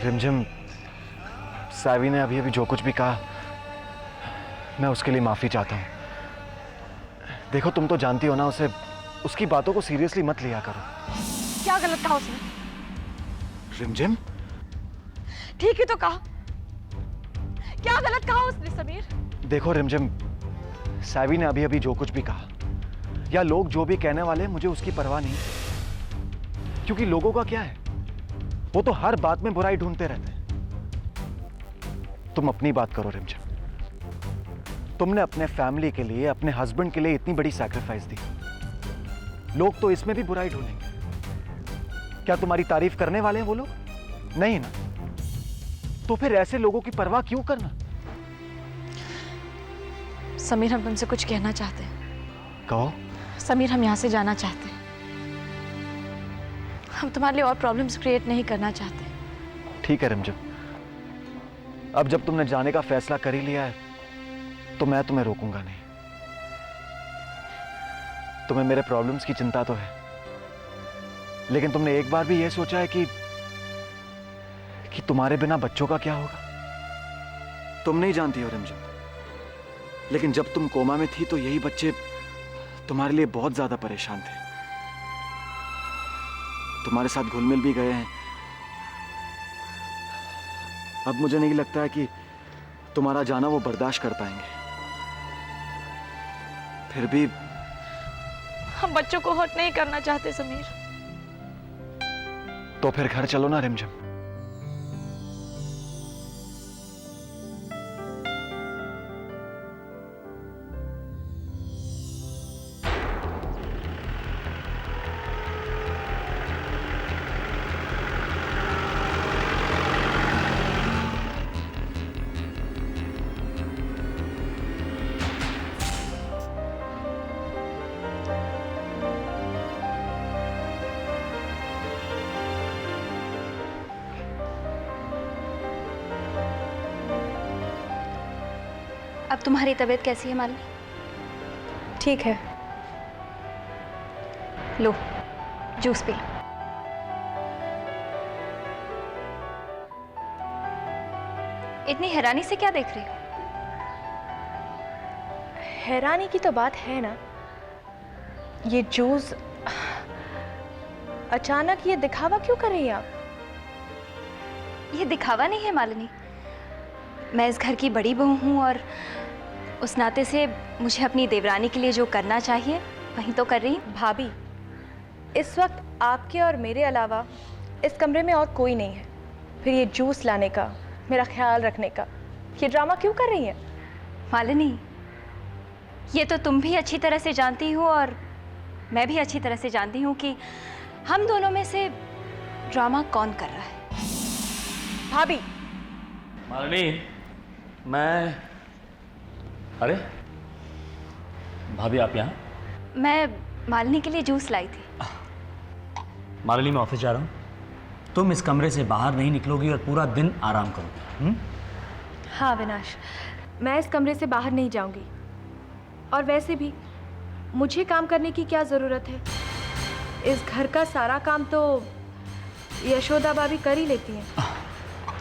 रिमझिम, सावी ने अभी अभी जो कुछ भी कहा, मैं उसके लिए माफ़ी चाहता हूँ। देखो, तुम तो जानती हो ना उसे, उसकी बातों को सीरियसली मत लिया करो। क्या गलत कहा उसने? रिमझिम, ठीक ही तो कहा। क्या गलत कहा उसने समीर? देखो रिमझिम, सावी ने अभी अभी जो कुछ भी कहा या लोग जो भी कहने वाले, मुझे उसकी परवाह नहीं, क्योंकि लोगों का क्या है, वो तो हर बात में बुराई ढूंढते रहते हैं। तुम अपनी बात करो रिमझिम। तुमने अपने फैमिली के लिए, अपने हस्बैंड के लिए इतनी बड़ी सैक्रिफाइस दी, लोग तो इसमें भी बुराई ढूंढेंगे। क्या तुम्हारी तारीफ करने वाले हैं वो लोग? नहीं ना। तो फिर ऐसे लोगों की परवाह क्यों करना? समीर, हम तुमसे कुछ कहना चाहते हैं। कहो। समीर, हम यहाँ से जाना चाहते हैं। हम तुम्हारे लिए और प्रॉब्लम्स क्रिएट नहीं करना चाहते। ठीक है रिमझिम, अब जब तुमने जाने का फैसला कर ही लिया है तो मैं तुम्हें रोकूंगा नहीं। तुम्हें मेरे प्रॉब्लम्स की चिंता तो है, लेकिन तुमने एक बार भी यह सोचा है कि तुम्हारे बिना बच्चों का क्या होगा? तुम नहीं जानती हो रिमझिम, लेकिन जब तुम कोमा में थी तो यही बच्चे तुम्हारे लिए बहुत ज्यादा परेशान थे। तुम्हारे साथ घुल मिल भी गए हैं। अब मुझे नहीं लगता है कि तुम्हारा जाना वो बर्दाश्त कर पाएंगे। फिर भी हम बच्चों को हर्ट नहीं करना चाहते समीर। तो फिर घर चलो ना रिमझिम। अब तुम्हारी तबीयत कैसी है मालिनी? ठीक है। लो, जूस पी लो। इतनी हैरानी से क्या देख रही हो? हैरानी की तो बात है ना, ये जूस अचानक ये दिखावा क्यों कर रही हैं आप? ये दिखावा नहीं है मालिनी, मैं इस घर की बड़ी बहू हूँ और उस नाते से मुझे अपनी देवरानी के लिए जो करना चाहिए वही तो कर रही हूँ। भाभी, इस वक्त आपके और मेरे अलावा इस कमरे में और कोई नहीं है, फिर ये जूस लाने का, मेरा ख्याल रखने का ये ड्रामा क्यों कर रही हैं? मालिनी, ये तो तुम भी अच्छी तरह से जानती हो और मैं भी अच्छी तरह से जानती हूँ कि हम दोनों में से ड्रामा कौन कर रहा है। भाभी। मालिनी, मैं... अरे भाभी, आप यहाँ? मैं मालिनी के लिए जूस लाई थी। मालिनी, मैं ऑफिस जा रहा हूँ, तुम इस कमरे से बाहर नहीं निकलोगी और पूरा दिन आराम करोगी। हाँ विनाश, मैं इस कमरे से बाहर नहीं जाऊंगी, और वैसे भी मुझे काम करने की क्या ज़रूरत है? इस घर का सारा काम तो यशोदा भाभी कर ही लेती हैं।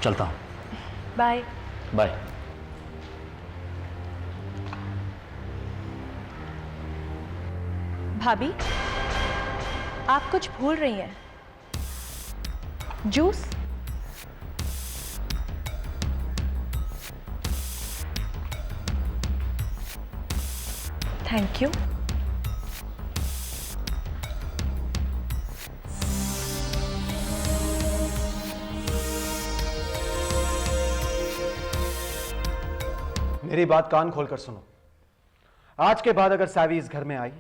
चलता हूँ। बाय। बाय। भाभी, आप कुछ भूल रही हैं। जूस? Thank you. मेरी बात कान खोलकर सुनो। आज के बाद अगर सावी इस घर में आई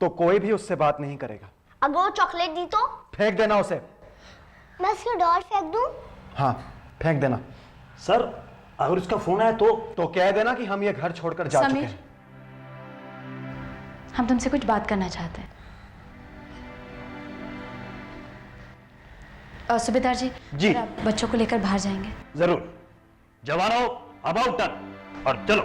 तो कोई भी उससे बात नहीं करेगा। अगर वो चॉकलेट दी तो? फेंक देना उसे। मैं उसकी डॉल फेंक दूं? हाँ, फेंक देना। सर, अगर उसका फोन आया तो कह देना कि हम ये घर छोड़कर जा चुके हैं। हम तुमसे कुछ बात करना चाहते हैं। सूबेदार जी, जी। आप बच्चों को लेकर बाहर जाएंगे? जरूर। जवानों, अबाउट टर्न और चलो।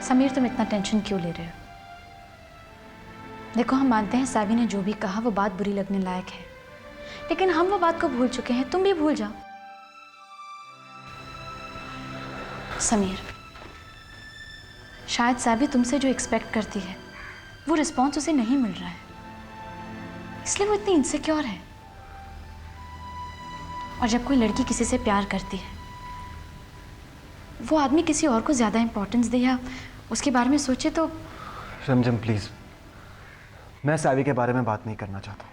समीर, तुम इतना टेंशन क्यों ले रहे हो? देखो, हम मानते हैं सावी ने जो भी कहा वो बात बुरी लगने लायक है, लेकिन हम वो बात को भूल चुके हैं, तुम भी भूल जाओ। समीर, शायद सावी तुमसे जो एक्सपेक्ट करती है वो रिस्पॉन्स उसे नहीं मिल रहा है, इसलिए वो इतनी इनसिक्योर है। और जब कोई लड़की किसी से प्यार करती है, वो आदमी किसी और को ज़्यादा इंपॉर्टेंस दे या उसके बारे में सोचे तो। रिमझिम प्लीज, मैं सावी के बारे में बात नहीं करना चाहता।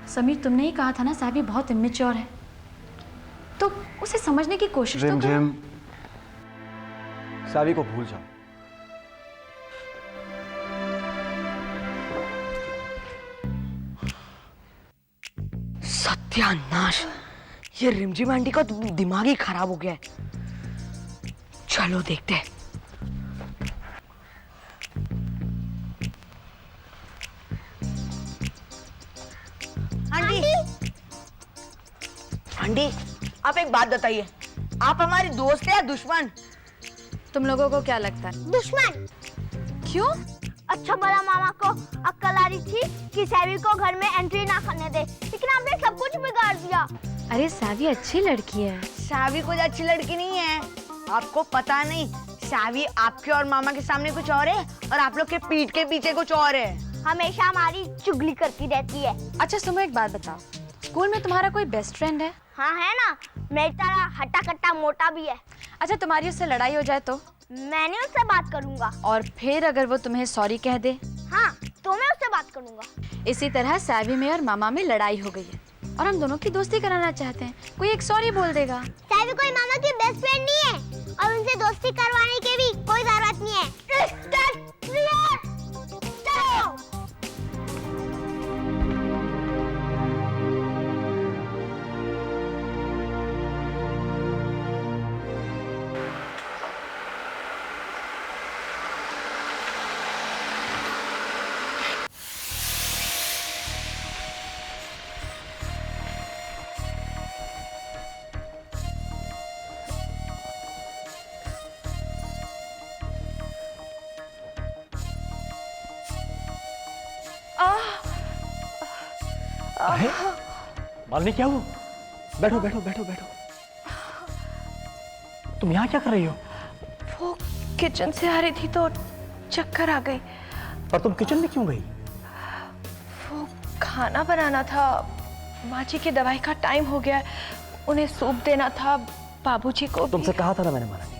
समीर, तुमने ही कहा था ना सावी बहुत इमेच्योर है, तो उसे समझने की कोशिश तो करो। रिमझिम, सावी को भूल जाओ। सत्यानाश, ये रिमझिम आंटी का दिमाग ही खराब हो गया है। चलो देखते हैं। आंटी, आंटी, आप एक बात बताइए, आप हमारी दोस्त है या दुश्मन? तुम लोगों को क्या लगता है? दुश्मन। क्यों? अच्छा भला मामा को अक्ल आ रही थी कि सैवी को घर में एंट्री ना करने दे, लेकिन आपने सब कुछ बिगाड़ दिया। अरे सावी अच्छी लड़की है। सावी कुछ अच्छी लड़की नहीं है, आपको पता नहीं। सावी आपके और मामा के सामने कुछ और है और आप लोग के पीठ के पीछे कुछ और है। हमेशा हमारी चुगली करती रहती है। अच्छा सुनो, एक बात बताओ, स्कूल में तुम्हारा कोई बेस्ट फ्रेंड है? हाँ है ना, मेरी तरह हट्टा कट्टा मोटा भी है। अच्छा, तुम्हारी उससे लड़ाई हो जाए तो? मैंने उससे बात करूंगा। और फिर अगर वो तुम्हें सॉरी कह दे? हाँ, तो मैं उससे बात करूंगा। इसी तरह सावी में और मामा में लड़ाई हो गई है और हम दोनों की दोस्ती कराना चाहते हैं, कोई एक सॉरी बोल देगा। सैवी कोई मामा की बेस्ट फ्रेंड नहीं है और उनसे दोस्ती करवाने की भी कोई जरूरत नहीं है। चलो। अरे मालिनी, क्या हुआ? बैठो बैठो बैठो बैठो। तुम यहाँ क्या कर रही हो? वो किचन से आ रही थी तो चक्कर आ गई। और तुम किचन में क्यों गई? वो खाना बनाना था, माँ जी की दवाई का टाइम हो गया, उन्हें सूप देना था, बाबूजी को तुमसे कहा था ना मैंने, मालिनी,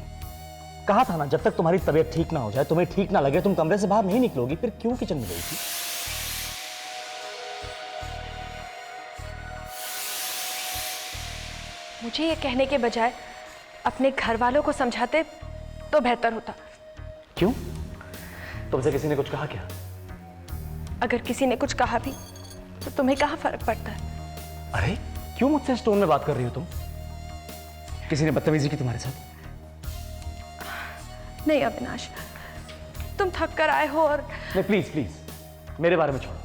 कहा था ना, जब तक तुम्हारी तबीयत ठीक ना हो जाए, तुम्हें ठीक ना लगे, तुम कमरे से बाहर नहीं निकलोगी। फिर क्यों किचन में गई थी? मुझे ये कहने के बजाय अपने घर वालों को समझाते तो बेहतर होता। क्यों? तुमसे किसी ने कुछ कहा क्या? अगर किसी ने कुछ कहा भी तो तुम्हें कहाँ फर्क पड़ता है? अरे क्यों मुझसे इस टोन में बात कर रही हो तुम? किसी ने बदतमीजी की तुम्हारे साथ? नहीं अविनाश, तुम थक कर आए हो और नहीं, प्लीज प्लीज मेरे बारे में छोड़ो।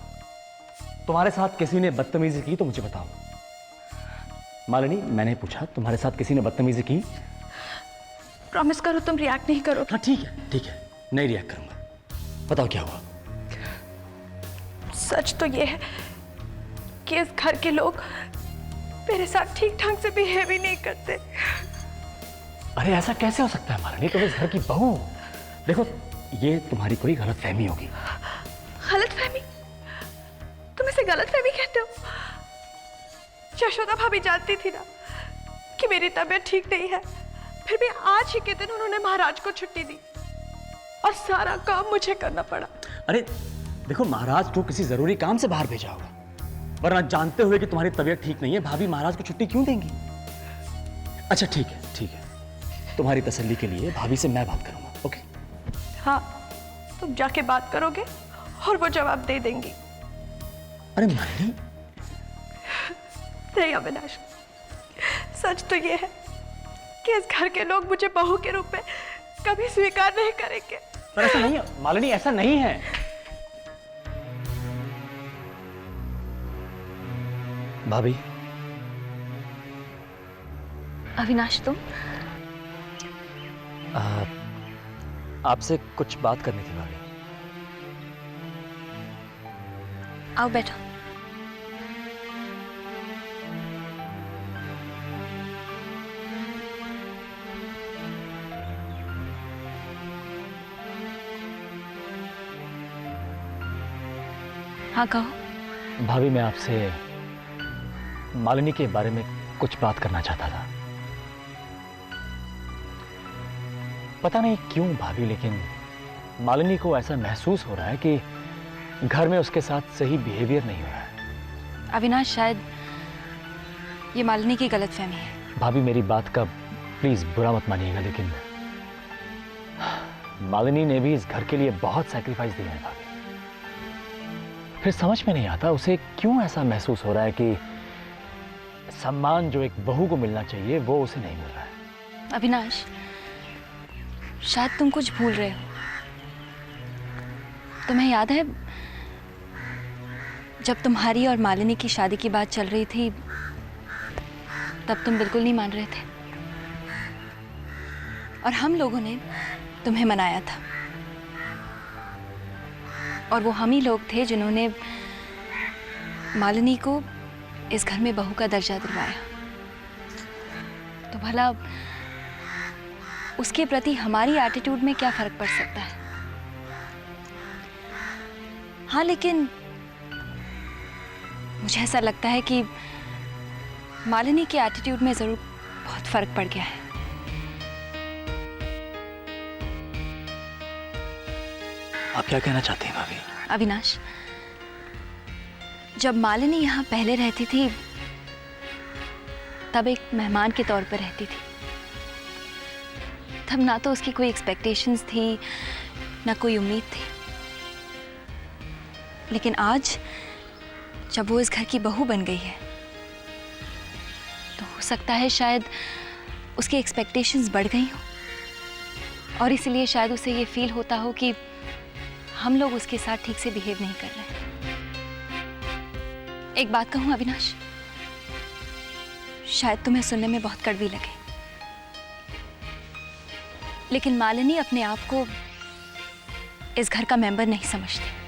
तुम्हारे साथ किसी ने बदतमीजी की तो मुझे बताओ। मालिनी, मैंने पूछा तुम्हारे साथ किसी ने बदतमीजी की? प्रॉमिस करो तुम रिएक्ट नहीं करोगे। हाँ ठीक है, नहीं रिएक्ट करूंगा। बताओ क्या हुआ? सच तो ये है कि इस घर के लोग मेरे साथ ठीक ढंग से बिहेव ही नहीं करते। अरे ऐसा कैसे हो सकता है मालिनी? तुम इस घर की बहू हो। देखो, ये तुम्हारी कोई गलतफहमी होगी। गलतफहमी? तुम इसे गलतफहमी कहते हो? यशोदा भाभी जानती थी ना कि मेरी तबीयत ठीक नहीं है, फिर भी आज ही के दिन उन्होंने महाराज को छुट्टी दी और सारा काम मुझे करना पड़ा। अरे देखो, महाराज को किसी जरूरी काम से बाहर भेजा होगा, वरना जानते हुए कि तुम्हारी तबीयत ठीक नहीं है, भाभी महाराज को छुट्टी क्यों देंगी? अच्छा ठीक है, तुम्हारी तसल्ली के लिए भाभी से मैं बात करूंगा। ओके? हाँ, तुम जाके बात करोगे और वो जवाब दे देंगी। अरे मालिनी, नहीं अविनाश, सच तो ये है कि इस घर के लोग मुझे बहू के रूप में कभी स्वीकार नहीं करेंगे। पर ऐसा नहीं है मालिनी, ऐसा नहीं है। भाभी। अविनाश, तुम? आपसे कुछ बात करनी थी भाभी। आओ बैठो। हाँ कहो। भाभी, मैं आपसे मालिनी के बारे में कुछ बात करना चाहता था। पता नहीं क्यों भाभी, लेकिन मालिनी को ऐसा महसूस हो रहा है कि घर में उसके साथ सही बिहेवियर नहीं हो रहा है। अविनाश, शायद ये मालिनी की गलतफहमी है। भाभी, मेरी बात का प्लीज बुरा मत मानिएगा, लेकिन मालिनी ने भी इस घर के लिए बहुत सैक्रिफाइस दिया है भाभी। फिर समझ में नहीं आता उसे क्यों ऐसा महसूस हो रहा है कि सम्मान जो एक बहू को मिलना चाहिए वो उसे नहीं मिल रहा है। अविनाश, शायद तुम कुछ भूल रहे हो। तुम्हें याद है जब तुम्हारी और मालिनी की शादी की बात चल रही थी, तब तुम बिल्कुल नहीं मान रहे थे और हम लोगों ने तुम्हें मनाया था। और वो हम ही लोग थे जिन्होंने मालिनी को इस घर में बहू का दर्जा दिलवाया। तो भला उसके प्रति हमारी एटीट्यूड में क्या फर्क पड़ सकता है? हाँ, लेकिन मुझे ऐसा लगता है कि मालिनी के एटीट्यूड में जरूर बहुत फर्क पड़ गया है। आप क्या कहना चाहते हैं भाभी? अविनाश, जब मालिनी यहाँ पहले रहती थी तब एक मेहमान के तौर पर रहती थी। तब ना तो उसकी कोई एक्सपेक्टेशंस थी ना कोई उम्मीद थी। लेकिन आज जब वो इस घर की बहू बन गई है तो हो सकता है शायद उसकी एक्सपेक्टेशंस बढ़ गई हो और इसलिए शायद उसे ये फील होता हो कि हम लोग उसके साथ ठीक से बिहेव नहीं कर रहे हैं। एक बात कहूं अविनाश, शायद तुम्हें सुनने में बहुत कड़वी लगे, लेकिन मालिनी अपने आप को इस घर का मेंबर नहीं समझती।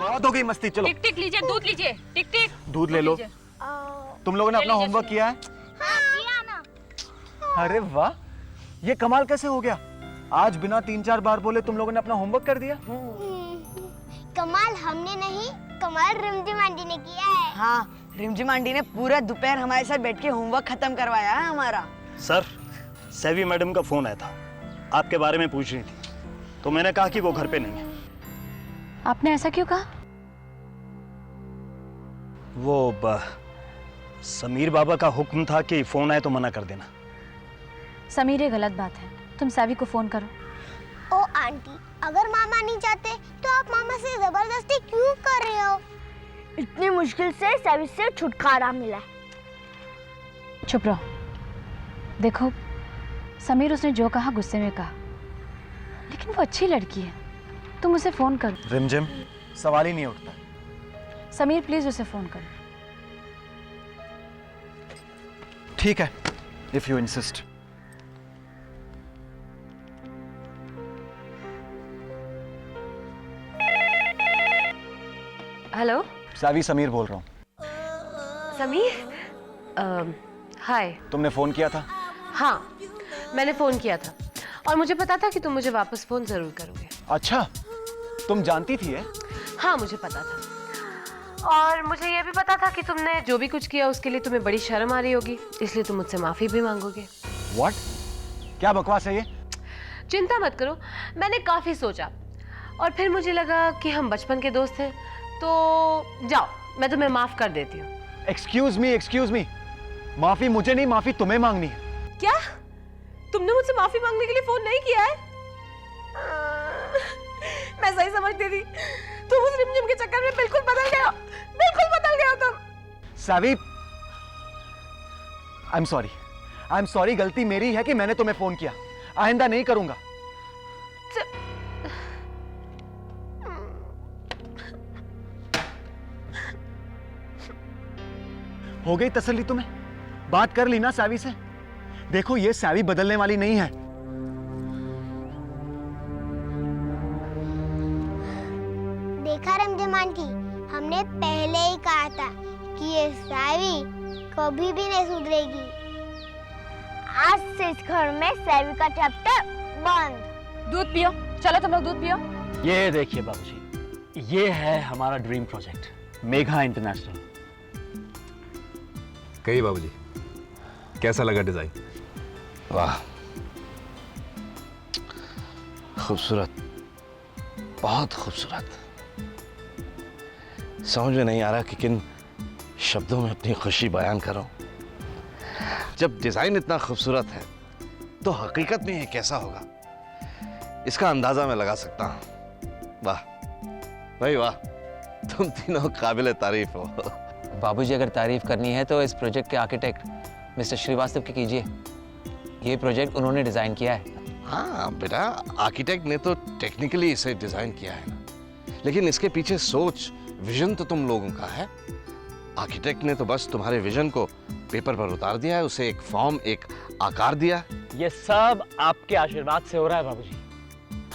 बहुत हो गई मस्ती, चलो। टिक टिक लीजिए, दूध लीजिए, टिक टिक दूध ले लो। तुम लोगों ने अपना लीजिए होमवर्क किया है? हाँ, किया ना। अरे वाह, ये कमाल कैसे हो गया? आज बिना 3-4 बार बोले तुम लोगों ने अपना होमवर्क कर दिया। कमाल हमने नहीं, कमाल रिमझिम आंटी ने किया है। हाँ, रिमझिम आंटी ने पूरा दोपहर हमारे साथ बैठ के होमवर्क खत्म करवाया है हमारा। सर, सेवी मैडम का फोन आया था, आपके बारे में पूछ रही थी, तो मैंने कहा कि वो घर पे नहीं है। आपने ऐसा क्यों कहा? समीर बाबा का हुक्म था कि फोन आए तो मना कर देना। समीर, ये गलत बात है। तुम सैवी को फोन करो। ओ आंटी, अगर मामा नहीं चाहते तो आप मामा से जबरदस्ती क्यों कर रहे हो? इतनी मुश्किल से सभी से छुटकारा मिला। चुप रहो। देखो समीर, उसने जो कहा गुस्से में कहा, लेकिन वो अच्छी लड़की है। तुम उसे फोन करो। रिमझिम, सवाल ही नहीं उठता। समीर प्लीज उसे फोन करो। ठीक है, इफ यू इंसिस्ट। हेलो सावी, समीर बोल रहा हूँ। समीर, हाय। तुमने फोन किया था? हाँ, मैंने फोन किया था और मुझे पता था कि तुम मुझे वापस फोन जरूर करोगे। अच्छा, तुम जानती थी है? हाँ, मुझे पता था और मुझे ये भी पता था कि तुमने जो भी कुछ किया उसके लिए तुम्हें बड़ी शर्म आ रही होगी, इसलिए तुम मुझसे माफी भी मांगोगे। What? क्या बकवास है ये? चिंता मत करो, मैंने काफी सोचा और फिर मुझे लगा कि हम बचपन के दोस्त हैं, तो जाओ, मैं तुम्हें माफ कर देती हूँ। एक्सक्यूज मी, माफी मुझे नहीं, माफी तुम्हें मांगनी है। क्या? तुमने मुझसे माफी मांगने के लिए फोन नहीं किया है? मैं सही समझती थी, तुम उस रिमझिम के चक्कर में बिल्कुल बदल गए हो, बिल्कुल बदल गए हो तुम। सावी, आई एम सॉरी, गलती मेरी है कि मैंने तुम्हें फोन किया। आइंदा नहीं करूंगा। हो गई तसल्ली तुम्हें? बात कर ली ना सैवी से? देखो ये सैवी बदलने वाली नहीं है। देखा रमजम आंटी, हमने पहले ही कहा था कि ये सैवी कभी भी नहीं सुधरेगी। आज से इस घर में सैवी का चैप्टर बंद। दूध पियो, चलो तुम लोग दूध पियो। ये देखिए बाबूजी, ये है हमारा ड्रीम प्रोजेक्ट मेघा इंटरनेशनल। कहिए बाबूजी, कैसा लगा डिजाइन? वाह, खूबसूरत, बहुत खूबसूरत। समझ में नहीं आ रहा कि किन शब्दों में अपनी खुशी बयान करूं। जब डिजाइन इतना खूबसूरत है तो हकीकत में ये कैसा होगा, इसका अंदाजा मैं लगा सकता हूं। वाह भाई वाह, तुम तीनों काबिल तारीफ हो। बाबूजी, अगर तारीफ करनी है तो इस प्रोजेक्ट के आर्किटेक्ट मिस्टर श्रीवास्तव की कीजिए। ये प्रोजेक्ट उन्होंने डिजाइन किया है। हाँ बेटा, आर्किटेक्ट ने तो टेक्निकली इसे डिजाइन किया है ना, लेकिन इसके पीछे सोच, विजन तो तुम लोगों का है। आर्किटेक्ट ने तो बस तुम्हारे विजन को पेपर पर उतार दिया है, उसे एक फॉर्म, एक आकार दिया। ये सब आपके आशीर्वाद से हो रहा है बाबूजी।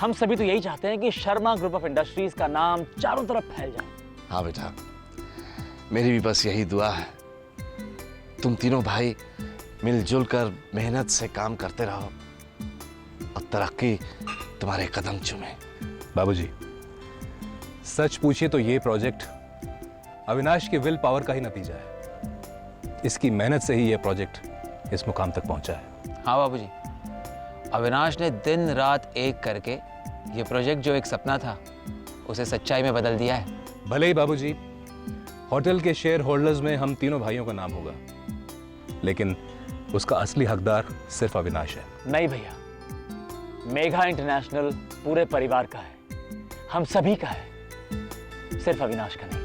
हम सभी तो यही चाहते हैं कि शर्मा ग्रुप ऑफ इंडस्ट्रीज का नाम चारों तरफ फैल जाए। हाँ बेटा, मेरी भी बस यही दुआ है। तुम तीनों भाई मिलजुल कर मेहनत से काम करते रहो और तरक्की तुम्हारे कदम चूमे। बाबूजी, सच पूछिए तो ये प्रोजेक्ट अविनाश की विल पावर का ही नतीजा है। इसकी मेहनत से ही ये प्रोजेक्ट इस मुकाम तक पहुंचा है। हाँ बाबूजी, अविनाश ने दिन रात एक करके ये प्रोजेक्ट जो एक सपना था उसे सच्चाई में बदल दिया है। भले ही बाबूजी होटल के शेयर होल्डर्स में हम तीनों भाइयों का नाम होगा, लेकिन उसका असली हकदार सिर्फ अविनाश है। नहीं भैया, मेघा इंटरनेशनल पूरे परिवार का है, हम सभी का है, सिर्फ अविनाश का नहीं।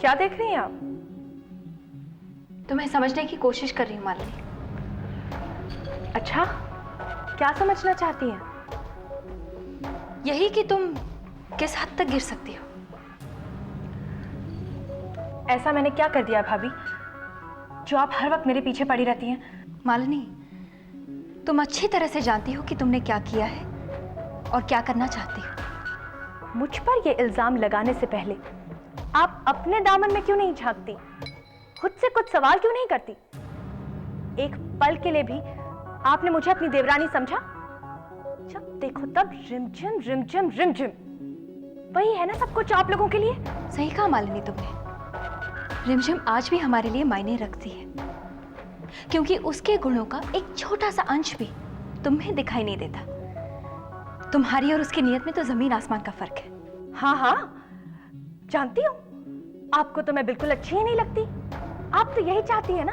क्या देख रही हैं आप? तुम्हें समझने की कोशिश कर रही हूँ मालिनी। अच्छा, क्या समझना चाहती हैं? यही कि तुम किस हद तक गिर सकती हो। ऐसा मैंने क्या कर दिया भाभी जो आप हर वक्त मेरे पीछे पड़ी रहती हैं? मालिनी, तुम अच्छी तरह से जानती हो कि तुमने क्या किया है और क्या करना चाहती हो। मुझ पर ये इल्जाम लगाने से पहले आप अपने दामन में क्यों नहीं झांकती? खुद से कुछ सवाल क्यों नहीं करती? एक पल के लिए भी आपने मुझे अपनी देवरानी समझा? जब देखो तब रिमझिम रिमझिम रिमझिम, वही है ना सब कुछ आप लोगों के लिए। सही कहा मालिनी तुमने। रिमझिम आज भी हमारे लिए मायने रखती है, क्योंकि उसके गुणों का एक छोटा सा अंश भी तुम्हें दिखाई नहीं देता। तुम्हारी और उसकी नीयत में तो जमीन आसमान का फर्क है। हाँ हाँ, जानती हूँ। आपको तो मैं बिल्कुल अच्छी ही नहीं लगती। आप तो यही चाहती है ना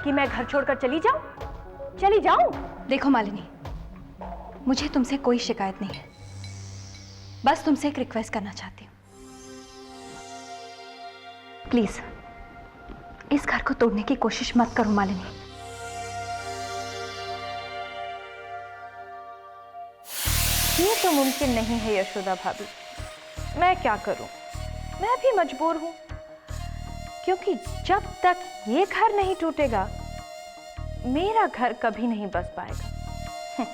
कि मैं घर छोड़कर चली जाऊं, चली जाऊं। देखो मालिनी, मुझे तुमसे कोई शिकायत नहीं है, बस तुमसे एक रिक्वेस्ट करना चाहती हूँ। प्लीज इस घर को तोड़ने की कोशिश मत करो मालिनी। ये तो मुमकिन नहीं है यशोदा भाभी। मैं क्या करूं, मैं भी मजबूर हूं, क्योंकि जब तक ये घर नहीं टूटेगा मेरा घर कभी नहीं बस पाएगा।